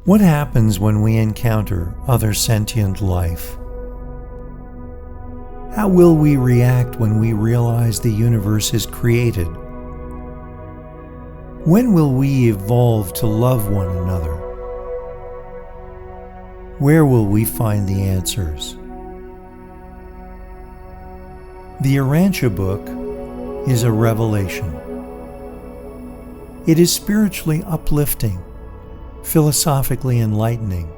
What happens when we encounter other sentient life? How will we react when we realize the universe is created? When will we evolve to love one another? Where will we find the answers? The Urantia book is a revelation. It is spiritually uplifting, philosophically enlightening,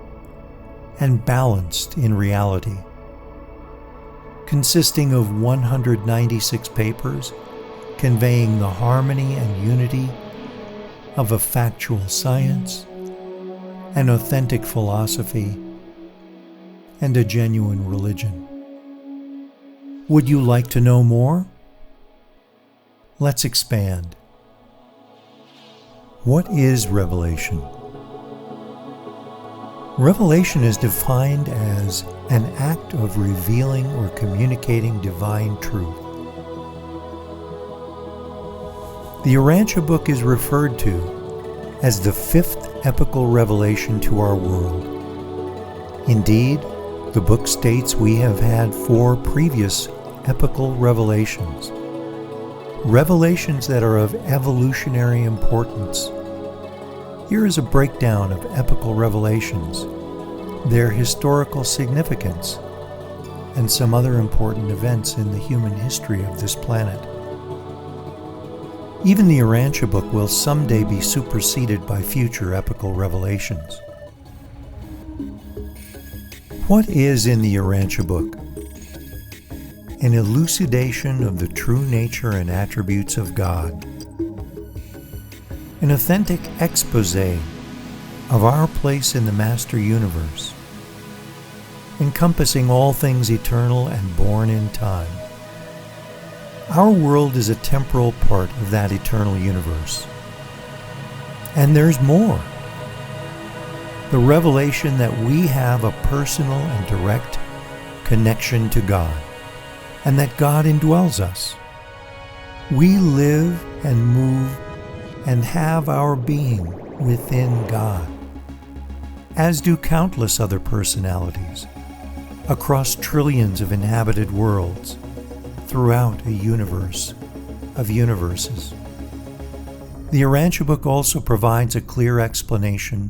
and balanced in reality. Consisting of 196 papers conveying the harmony and unity of a factual science, an authentic philosophy, and a genuine religion. Would you like to know more? Let's expand. What is revelation? Revelation is defined as an act of revealing or communicating divine truth. The Urantia book is referred to as the fifth epical revelation to our world. Indeed, the book states we have had 4 previous epical revelations. Revelations that are of evolutionary importance. Here is a breakdown of epical revelations, their historical significance, and some other important events in the human history of this planet. Even the Urantia book will someday be superseded by future epical revelations. What is in the Urantia book? An elucidation of the true nature and attributes of God. An authentic exposé of our place in the Master Universe, encompassing all things eternal and born in time. Our world is a temporal part of that eternal universe. And there's more. The revelation that we have a personal and direct connection to God, and that God indwells us. We live and move and have our being within God, as do countless other personalities across trillions of inhabited worlds throughout a universe of universes. The Urantia book also provides a clear explanation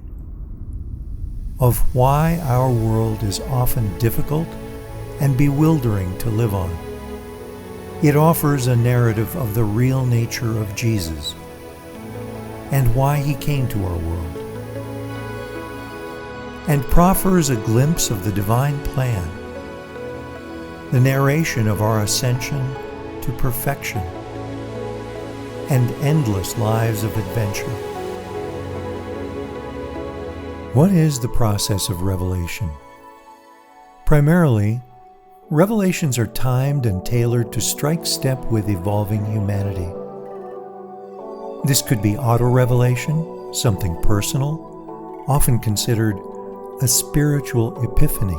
of why our world is often difficult and bewildering to live on. It offers a narrative of the real nature of Jesus and why he came to our world, and proffers a glimpse of the divine plan, the narration of our ascension to perfection, and endless lives of adventure. What is the process of revelation? Primarily, revelations are timed and tailored to strike step with evolving humanity. This could be auto-revelation, something personal, often considered a spiritual epiphany,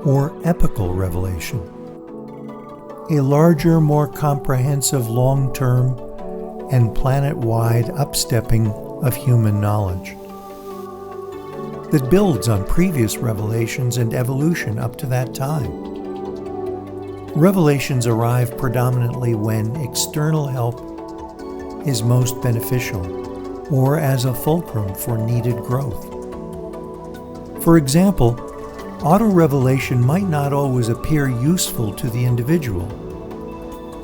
or epical revelation, a larger, more comprehensive, long-term, and planet-wide upstepping of human knowledge that builds on previous revelations and evolution up to that time. Revelations arrive predominantly when external help is most beneficial, or as a fulcrum for needed growth. For example, auto-revelation might not always appear useful to the individual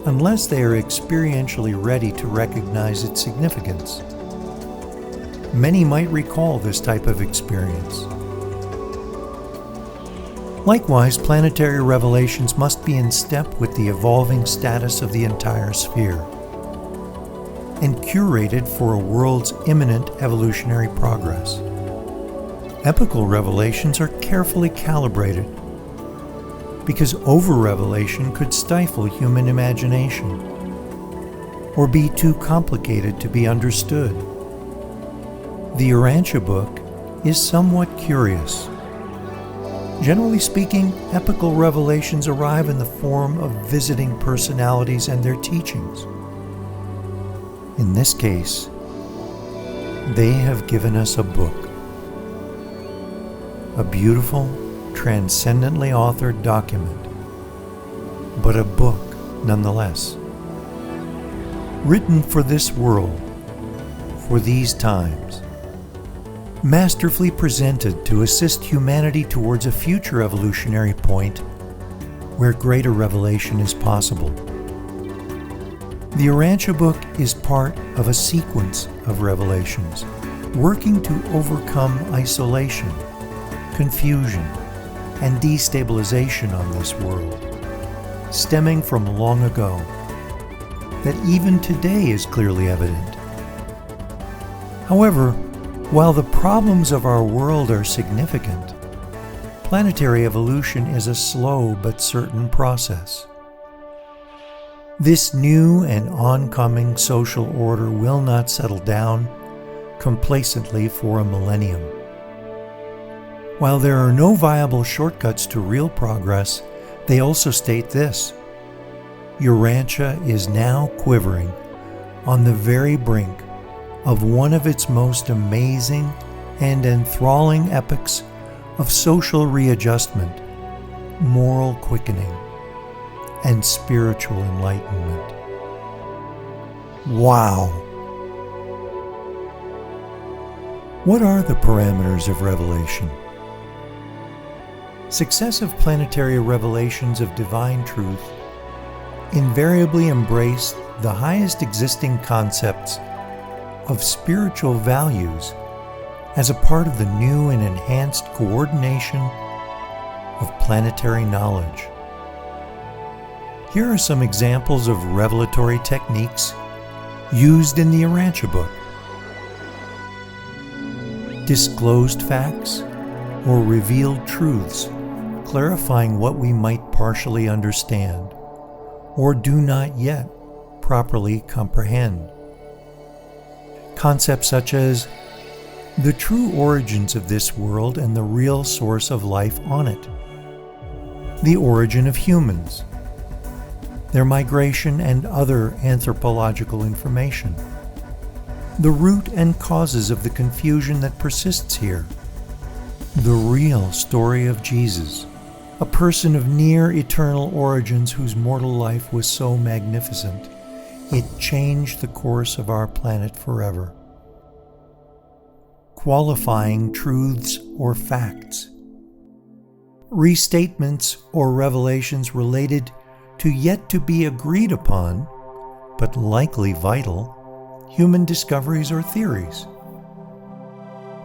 unless they are experientially ready to recognize its significance. Many might recall this type of experience. Likewise, planetary revelations must be in step with the evolving status of the entire sphere and curated for a world's imminent evolutionary progress. Epical revelations are carefully calibrated because over-revelation could stifle human imagination or be too complicated to be understood. The Urantia book is somewhat curious. Generally speaking, epical revelations arrive in the form of visiting personalities and their teachings. In this case, they have given us a book, a beautiful, transcendently authored document, but a book nonetheless. Written for this world, for these times, masterfully presented to assist humanity towards a future evolutionary point where greater revelation is possible. The Urantia book is part of a sequence of revelations working to overcome isolation, confusion, and destabilization on this world, stemming from long ago, that even today is clearly evident. However, while the problems of our world are significant, planetary evolution is a slow but certain process. This new and oncoming social order will not settle down complacently for a millennium. While there are no viable shortcuts to real progress, they also state this: Urantia is now quivering on the very brink of one of its most amazing and enthralling epochs of social readjustment, moral quickening, and spiritual enlightenment. Wow! What are the parameters of revelation? Successive planetary revelations of divine truth invariably embrace the highest existing concepts of spiritual values as a part of the new and enhanced coordination of planetary knowledge. Here are some examples of revelatory techniques used in the Urantia book. Disclosed facts or revealed truths, clarifying what we might partially understand or do not yet properly comprehend. Concepts such as the true origins of this world and the real source of life on it, the origin of humans, their migration and other anthropological information, the root and causes of the confusion that persists here, the real story of Jesus, a person of near eternal origins whose mortal life was so magnificent it changed the course of our planet forever. Qualifying truths or facts, restatements or revelations related to yet to be agreed upon, but likely vital, human discoveries or theories.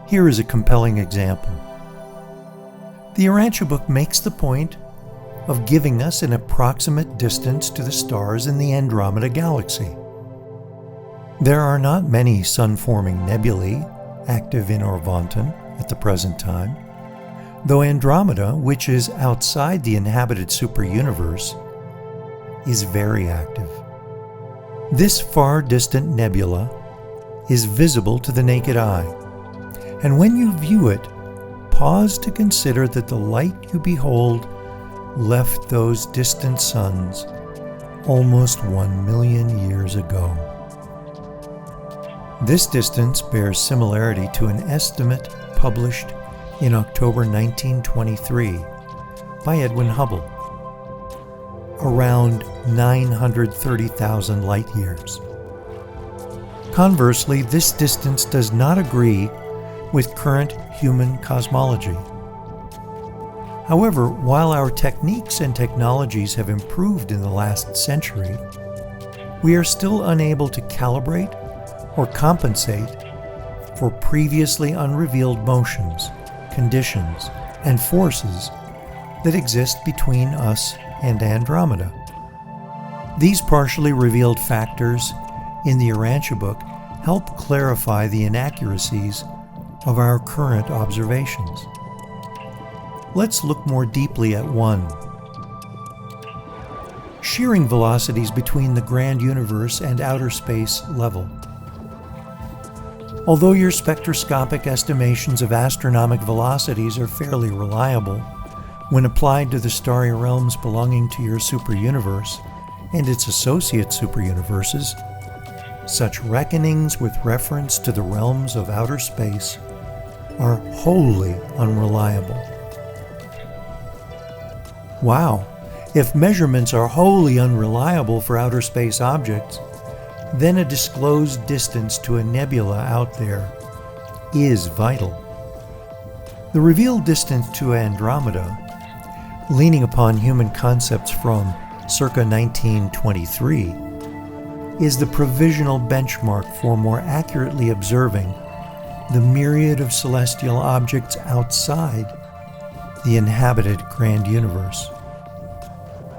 Here is a compelling example. The Urantia book makes the point of giving us an approximate distance to the stars in the Andromeda galaxy. There are not many sun-forming nebulae active in Orvonton at the present time, though Andromeda, which is outside the inhabited superuniverse, is very active. This far distant nebula is visible to the naked eye, and when you view it, pause to consider that the light you behold left those distant suns almost 1 million years ago. This distance bears similarity to an estimate published in October 1923 by Edwin Hubble, around 930,000 light years. Conversely, this distance does not agree with current human cosmology. However, while our techniques and technologies have improved in the last century, we are still unable to calibrate or compensate for previously unrevealed motions, conditions, and forces that exist between us and Andromeda. These partially revealed factors in the Urantia book help clarify the inaccuracies of our current observations. Let's look more deeply at one. Shearing velocities between the grand universe and outer space level. Although your spectroscopic estimations of astronomic velocities are fairly reliable, when applied to the starry realms belonging to your superuniverse and its associate superuniverses, such reckonings with reference to the realms of outer space are wholly unreliable. Wow, if measurements are wholly unreliable for outer space objects, then a disclosed distance to a nebula out there is vital. The revealed distance to Andromeda, leaning upon human concepts from circa 1923, is the provisional benchmark for more accurately observing the myriad of celestial objects outside the inhabited grand universe.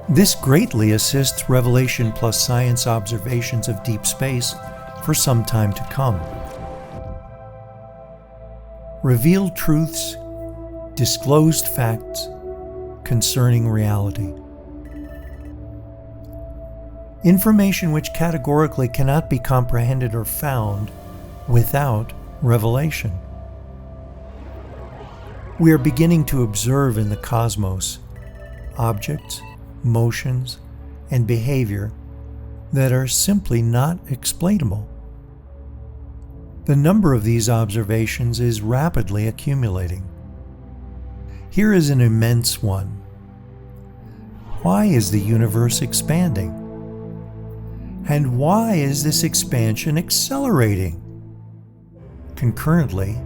This greatly assists revelation plus science observations of deep space for some time to come. Revealed truths, disclosed facts concerning reality. Information which categorically cannot be comprehended or found without revelation. We are beginning to observe in the cosmos objects, motions, and behavior that are simply not explainable. The number of these observations is rapidly accumulating. Here is an immense one. Why is the universe expanding? And why is this expansion accelerating? Concurrently,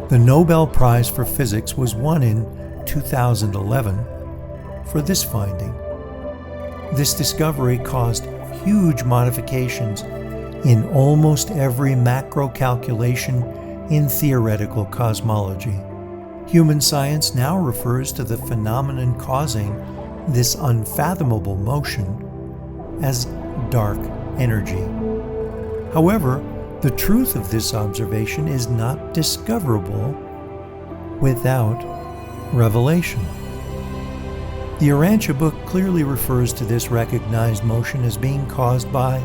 the Nobel Prize for Physics was won in 2011 for this finding. This discovery caused huge modifications in almost every macro calculation in theoretical cosmology. Human science now refers to the phenomenon causing this unfathomable motion as dark energy. However, the truth of this observation is not discoverable without revelation. The Urantia book clearly refers to this recognized motion as being caused by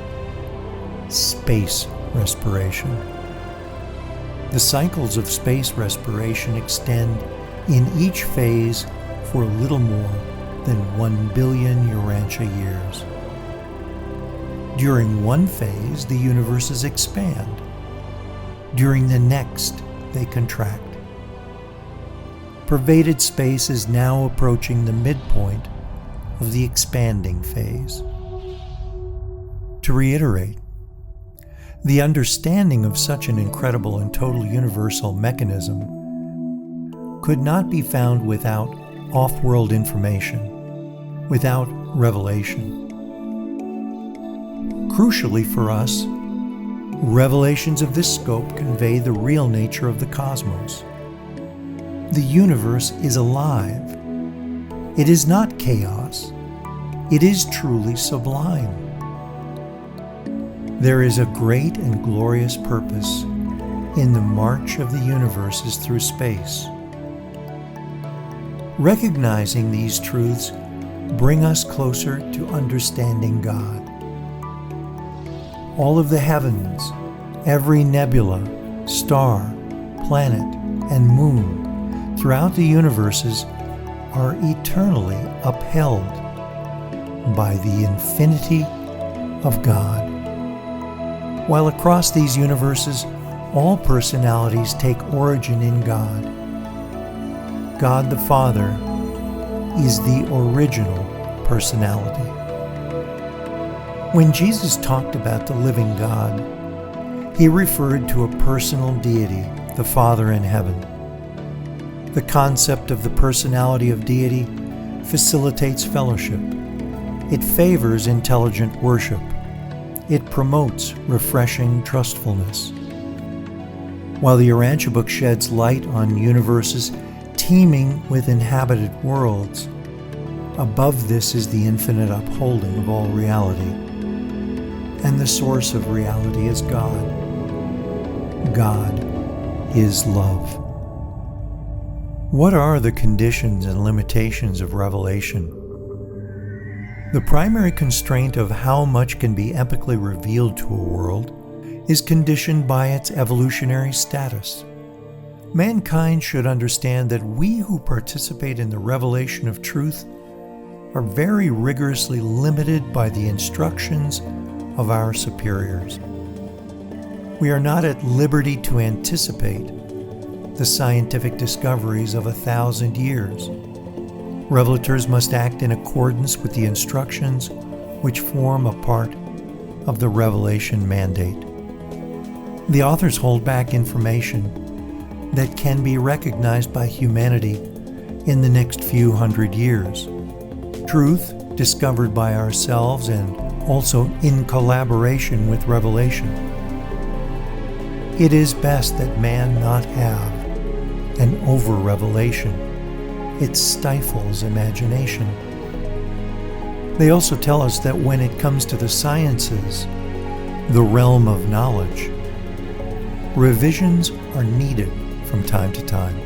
space respiration. The cycles of space respiration extend in each phase for little more than 1 billion Urantia years. During one phase, the universes expand. During the next, they contract. Pervaded space is now approaching the midpoint of the expanding phase. To reiterate, the understanding of such an incredible and total universal mechanism could not be found without off-world information, without revelation. Crucially for us, revelations of this scope convey the real nature of the cosmos. The universe is alive. It is not chaos. It is truly sublime. There is a great and glorious purpose in the march of the universes through space. Recognizing these truths bring us closer to understanding God. All of the heavens, every nebula, star, planet, and moon throughout the universes are eternally upheld by the infinity of God. While across these universes, all personalities take origin in God. God the Father is the original personality. When Jesus talked about the living God, he referred to a personal deity, the Father in heaven. The concept of the personality of deity facilitates fellowship. It favors intelligent worship. It promotes refreshing trustfulness. While the Urantia book sheds light on universes teeming with inhabited worlds, above this is the infinite upholding of all reality. And the source of reality is God. God is love. What are the conditions and limitations of revelation? The primary constraint of how much can be epically revealed to a world is conditioned by its evolutionary status. Mankind should understand that we who participate in the revelation of truth are very rigorously limited by the instructions of our superiors. We are not at liberty to anticipate, the scientific discoveries of 1,000 years. Revelators must act in accordance with the instructions which form a part of the revelation mandate. The authors hold back information that can be recognized by humanity in the next few hundred years. Truth discovered by ourselves and also in collaboration with revelation. It is best that man not have an over-revelation. It stifles imagination. They also tell us that when it comes to the sciences, the realm of knowledge, revisions are needed from time to time.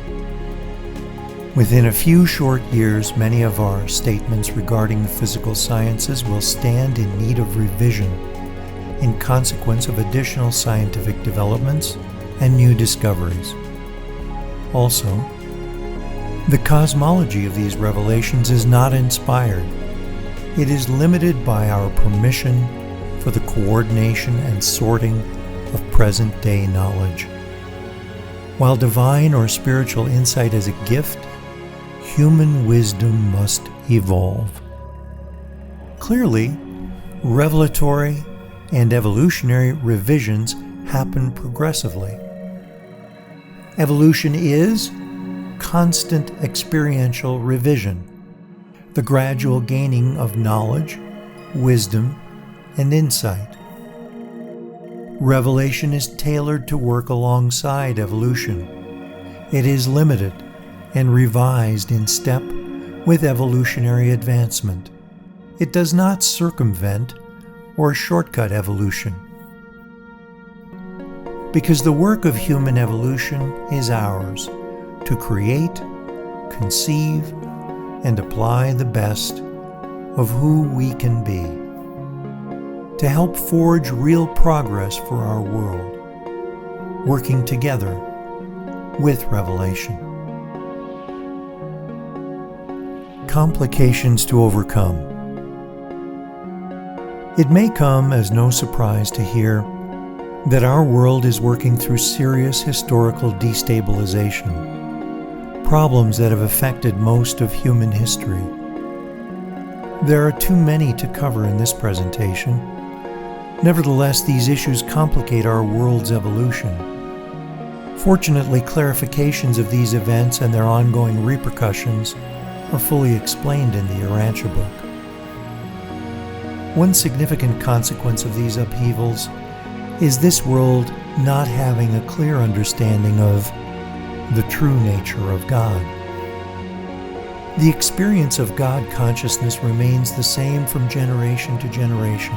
Within a few short years, many of our statements regarding the physical sciences will stand in need of revision in consequence of additional scientific developments and new discoveries. Also, the cosmology of these revelations is not inspired. It is limited by our permission for the coordination and sorting of present-day knowledge. While divine or spiritual insight is a gift, human wisdom must evolve. Clearly, revelatory and evolutionary revisions happen progressively. Evolution is constant experiential revision, the gradual gaining of knowledge, wisdom, and insight. Revelation is tailored to work alongside evolution. It is limited and revised in step with evolutionary advancement. It does not circumvent or shortcut evolution. Because the work of human evolution is ours to create, conceive, and apply the best of who we can be, to help forge real progress for our world, working together with revelation. Complications to overcome. It may come as no surprise to hear that our world is working through serious historical destabilization, problems that have affected most of human history. There are too many to cover in this presentation. Nevertheless, these issues complicate our world's evolution. Fortunately, clarifications of these events and their ongoing repercussions are fully explained in the Urantia book. One significant consequence of these upheavals is this world not having a clear understanding of the true nature of God. The experience of God consciousness remains the same from generation to generation,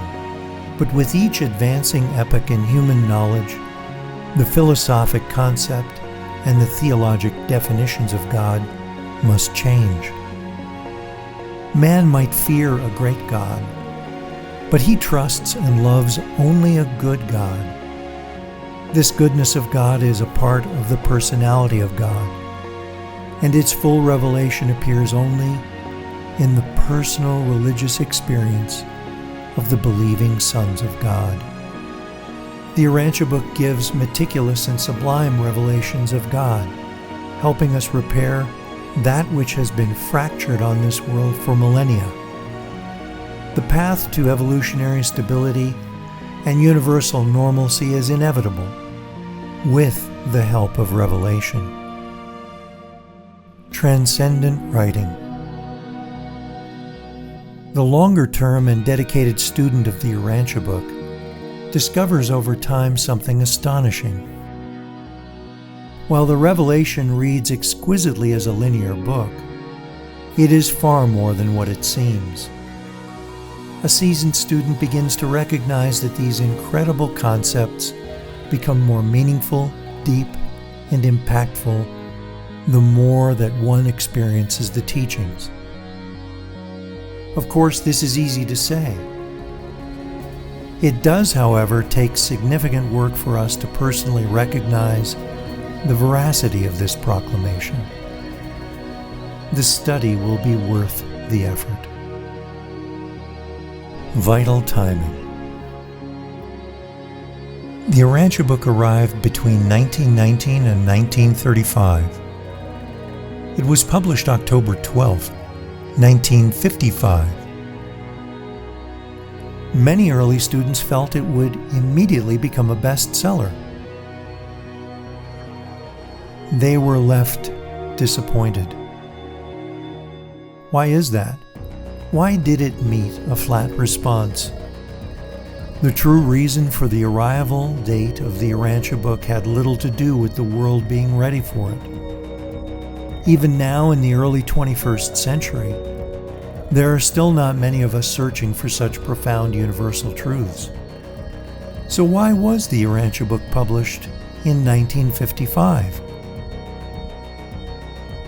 but with each advancing epoch in human knowledge, the philosophic concept and the theologic definitions of God must change. Man might fear a great God, but he trusts and loves only a good God. This goodness of God is a part of the personality of God, and its full revelation appears only in the personal religious experience of the believing sons of God. The Urantia book gives meticulous and sublime revelations of God, helping us repair that which has been fractured on this world for millennia. The path to evolutionary stability and universal normalcy is inevitable with the help of revelation. Transcendent writing. The longer-term and dedicated student of the Urantia book discovers over time something astonishing. While the revelation reads exquisitely as a linear book, it is far more than what it seems. A seasoned student begins to recognize that these incredible concepts become more meaningful, deep, and impactful the more that one experiences the teachings. Of course, this is easy to say. It does, however, take significant work for us to personally recognize the veracity of this proclamation. This study will be worth the effort. Vital timing. The Urantia book arrived between 1919 and 1935. It was published October 12, 1955. Many early students felt it would immediately become a bestseller. They were left disappointed. Why is that? Why did it meet a flat response? The true reason for the arrival date of the Urantia book had little to do with the world being ready for it. Even now in the early 21st century, there are still not many of us searching for such profound universal truths. So why was the Urantia book published in 1955?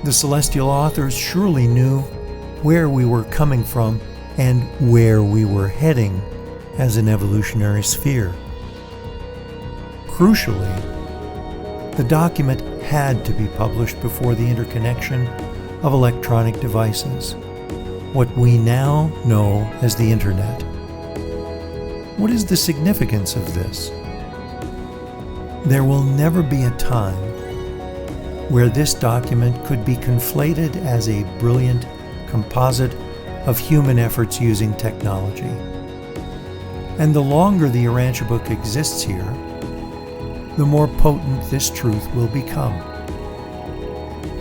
The celestial authors surely knew where we were coming from and where we were heading as an evolutionary sphere. Crucially, the document had to be published before the interconnection of electronic devices, what we now know as the Internet. What is the significance of this? There will never be a time where this document could be conflated as a brilliant composite of human efforts using technology. And the longer the Urantia book exists here, the more potent this truth will become.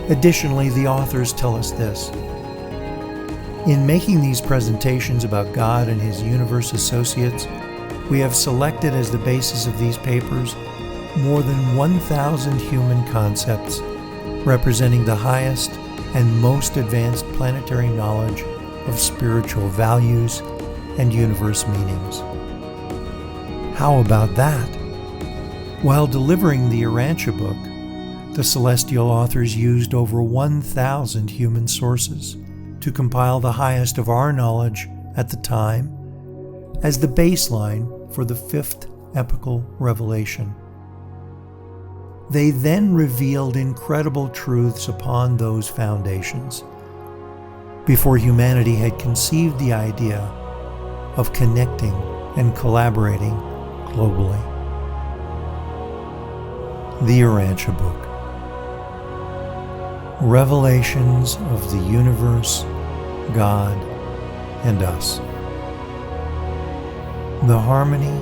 Additionally, the authors tell us this. In making these presentations about God and His universe associates, we have selected as the basis of these papers more than 1,000 human concepts representing the highest and most advanced planetary knowledge of spiritual values and universe meanings. How about that? While delivering the Urantia book, the celestial authors used over 1,000 human sources to compile the highest of our knowledge at the time as the baseline for the fifth epical revelation. They then revealed incredible truths upon those foundations before humanity had conceived the idea of connecting and collaborating globally. The Urantia book. Revelations of the universe, God, and us. The harmony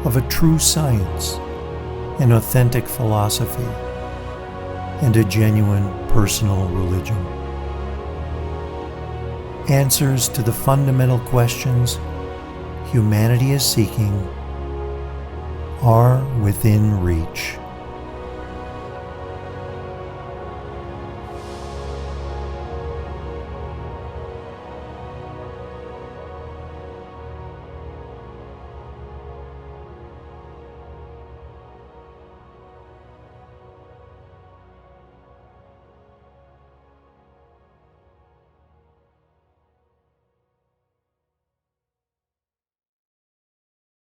of a true science, an authentic philosophy, and a genuine personal religion. Answers to the fundamental questions humanity is seeking are within reach.